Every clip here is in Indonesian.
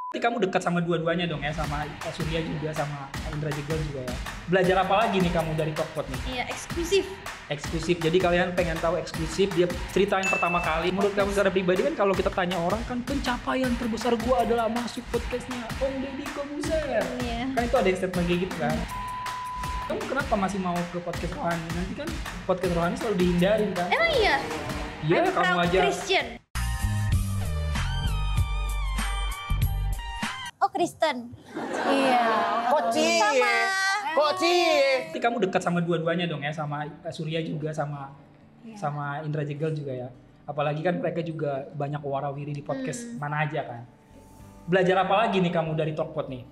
Berarti kamu dekat sama dua-duanya dong ya, sama Surya juga, sama Indra Jegel juga ya. Belajar apa lagi nih kamu dari Talkpot nih? Iya, eksklusif. Eksklusif, jadi kalian pengen tahu eksklusif, dia ceritain pertama kali. Menurut kamu secara pribadi kan kalau kita tanya orang kan pencapaian terbesar gua adalah masuk podcastnya Om Deddy Corbuzier. Iya. Kan itu ada yang statement kayak gitu kan. Kamu kenapa masih mau ke podcast rohani? Nanti kan podcast rohani selalu dihindarin kan? Emang iya? Iya, I'm kamu proud aja. Christian. Oh, Kristen. Iya. Koci. Sama. Koci. Berarti kamu dekat sama dua-duanya dong ya, sama Surya juga, sama Indra Jegel juga ya. Apalagi kan mereka juga banyak warawiri di podcast mana aja kan. Belajar apa lagi nih kamu dari Talkpot nih?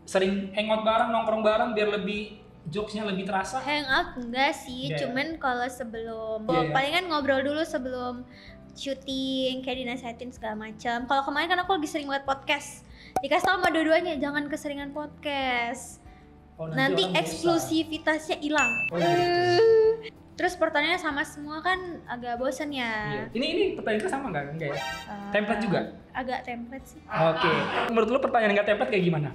Sering hangout bareng, nongkrong bareng biar lebih jokesnya lebih terasa? Hangout enggak sih, Iya. cuman kalau sebelum Iya. palingan ngobrol dulu sebelum syuting, kayak dinasihatin segala macam. Kalau kemarin kan aku lagi sering buat podcast. Dikasih tau sama dua-duanya jangan keseringan podcast. Oh, Nanti orang eksklusivitasnya hilang. bosan. Oh, gitu. Terus pertanyaannya sama semua kan agak bosen Iya. ya. Ini pertanyaan kita sama nggak? Enggak ya? Template juga? Agak template sih. Oke. Menurut lu pertanyaan nggak template kayak gimana?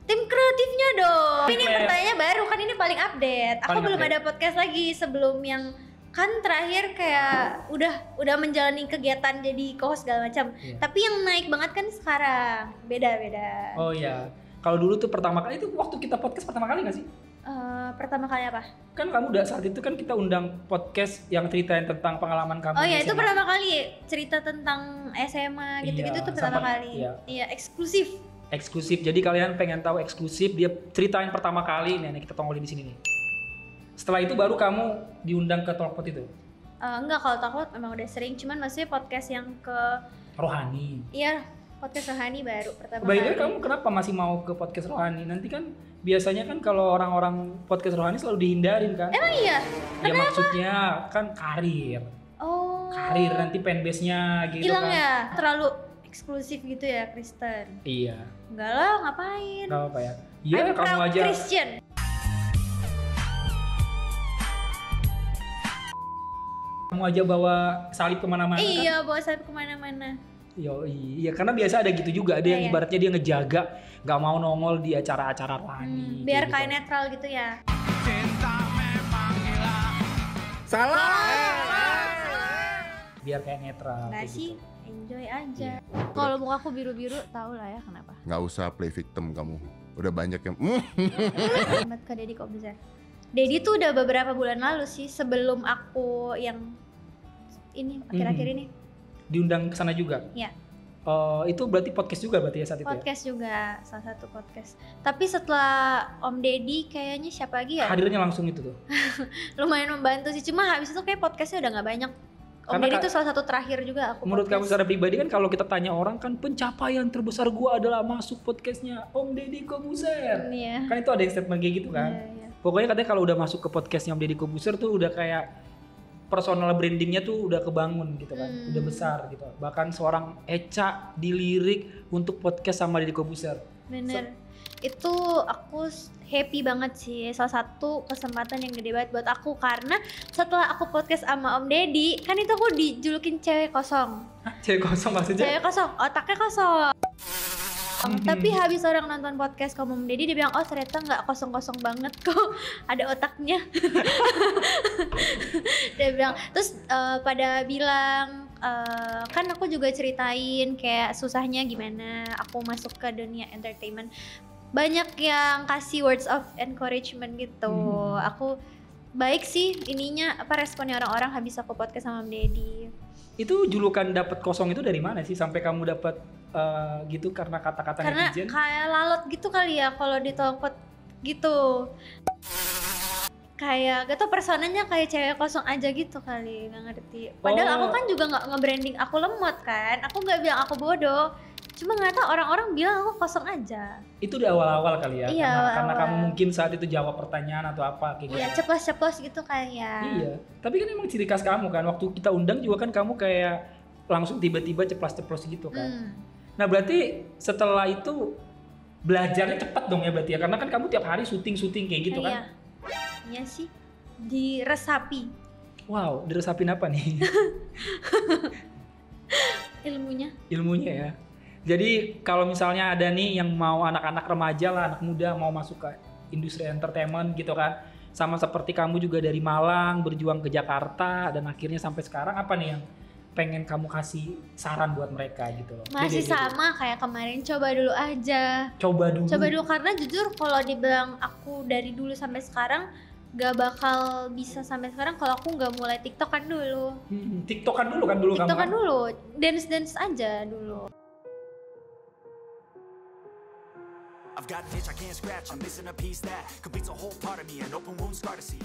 Tim kreatifnya dong. Ini Yes. pertanyaannya baru kan, ini paling update. Aku Paling belum update. ada podcast lagi sebelum yang kan terakhir kayak udah menjalani kegiatan jadi co-host segala macam. Iya. Tapi yang naik banget kan sekarang. Beda-beda. Oh iya. Kalau dulu tuh pertama kali itu waktu kita podcast pertama kali nggak sih? Pertama kali apa? Kan kamu udah saat itu kan kita undang podcast yang ceritain tentang pengalaman kamu. Oh di iya, itu SMA. pertama kali cerita tentang SMA gitu-gitu Iya, tuh pertama sampai- kali. iya. Iya, eksklusif. Eksklusif. Jadi kalian pengen tahu eksklusif, dia ceritain pertama kali nih kita tongolin di sini nih. Setelah itu baru kamu diundang ke Talkpot itu. Enggak, kalau takut memang udah sering, cuman maksudnya podcast yang ke Rohani. iya, podcast rohani baru pertama By the way, kali. kamu kenapa masih mau ke podcast rohani? Nanti kan biasanya kan kalau orang-orang podcast rohani selalu dihindarin kan? Emang iya? Ya maksudnya kan karir. Oh. Karir nanti fanbase-nya gitu hilang kan. ya? Terlalu eksklusif gitu ya, Kristen? Iya. Enggak lah, ngapain? Gak apa ya. Iya, I'm kamu proud aja. Christian. Kamu aja bawa salib kemana-mana kan? Iya, bawa saya kemana-mana. Iya, karena biasa ada gitu juga, ada yang Iya. ibaratnya dia ngejaga, nggak mau nongol di acara-acara rohani. Biar kayak kayak netral gitu ya. Salah. Biar kayak netral. Enggak kayak sih, gitu. enjoy aja. Kalau muka aku biru-biru, tau lah ya kenapa. Nggak usah play victim kamu. Udah banyak yang Selamat ke Deddy Corbuzier. Deddy tuh udah beberapa bulan lalu sih, sebelum aku yang ini akhir-akhir ini. Diundang ke sana juga. Iya. Itu berarti podcast juga berarti ya saat itu ya? Podcast juga, salah satu podcast. Tapi setelah Om Deddy kayaknya siapa lagi ya? Hadirnya langsung itu tuh. Lumayan membantu sih, cuma habis itu kayak podcastnya udah nggak banyak. Om Karena Deddy tuh salah satu terakhir juga aku Menurut kamu podcast. secara pribadi kan kalau kita tanya orang kan pencapaian terbesar gua adalah masuk podcastnya Om Deddy Corbuzier. Iya. Kan itu ada yang statement kayak gitu kan. Iya, iya. Pokoknya katanya kalau udah masuk ke podcastnya Om Deddy Corbuzier tuh udah kayak personal brandingnya tuh udah kebangun gitu kan, udah besar gitu. Bahkan seorang Echa dilirik untuk podcast sama Deddy Corbuzier. Bener. Itu aku happy banget sih, salah satu kesempatan yang gede banget buat aku karena setelah aku podcast sama Om Deddy, kan itu aku dijulukin cewek kosong. Hah, cewek kosong maksudnya? Cewek kosong, otaknya kosong. Tapi habis orang nonton podcast kamu Om Deddy, dia bilang, oh ternyata nggak kosong-kosong banget kok, ada otaknya. Dia bilang, terus pada bilang, kan aku juga ceritain kayak susahnya gimana aku masuk ke dunia entertainment. Banyak yang kasih words of encouragement gitu. Aku baik sih ininya, apa responnya orang-orang habis aku podcast sama Om Deddy. Itu julukan dapat kosong itu dari mana sih sampai kamu dapat gitu karena kata-kata Karena netizen? kayak lalot gitu kali ya kalau di Talkpot gitu. Kayak gak tau personanya kayak cewek kosong aja gitu kali, gak ngerti. Padahal aku kan juga gak nge-branding aku lemot kan. Aku gak bilang aku bodoh. Cuma gak tau orang-orang bilang aku kosong aja. Itu di awal-awal kali ya? Iya, Karena awal-awal. kamu mungkin saat itu jawab pertanyaan atau apa kayak gitu. Iya, ceplos-ceplos gitu kayak. Iya, tapi kan emang ciri khas kamu kan. Waktu kita undang juga kan kamu kayak langsung tiba-tiba ceplas-ceplos gitu kan. Nah berarti setelah itu belajarnya cepat dong ya berarti ya? Karena kan kamu tiap hari syuting kayak gitu Iya. kan? Iya sih. Diresapi Wow, diresapin apa nih? ilmunya. Ilmunya ya. Jadi kalau misalnya ada nih yang mau anak-anak remaja lah, anak muda mau masuk ke industri entertainment gitu kan, sama seperti kamu juga dari Malang berjuang ke Jakarta dan akhirnya sampai sekarang, apa nih yang pengen kamu kasih saran buat mereka gitu loh? Masih Dede. sama kayak kemarin, coba dulu aja. Coba dulu. Coba dulu, karena jujur kalau dibilang aku dari dulu sampai sekarang gak bakal bisa sampai sekarang kalau aku nggak mulai TikTokan dulu. TikTokan dulu kan dulu kamu TikTokan kan? dulu, dance aja dulu. I've got an itch I can't scratch, I'm missing a piece that completes a whole part of me, an open wound scar to see.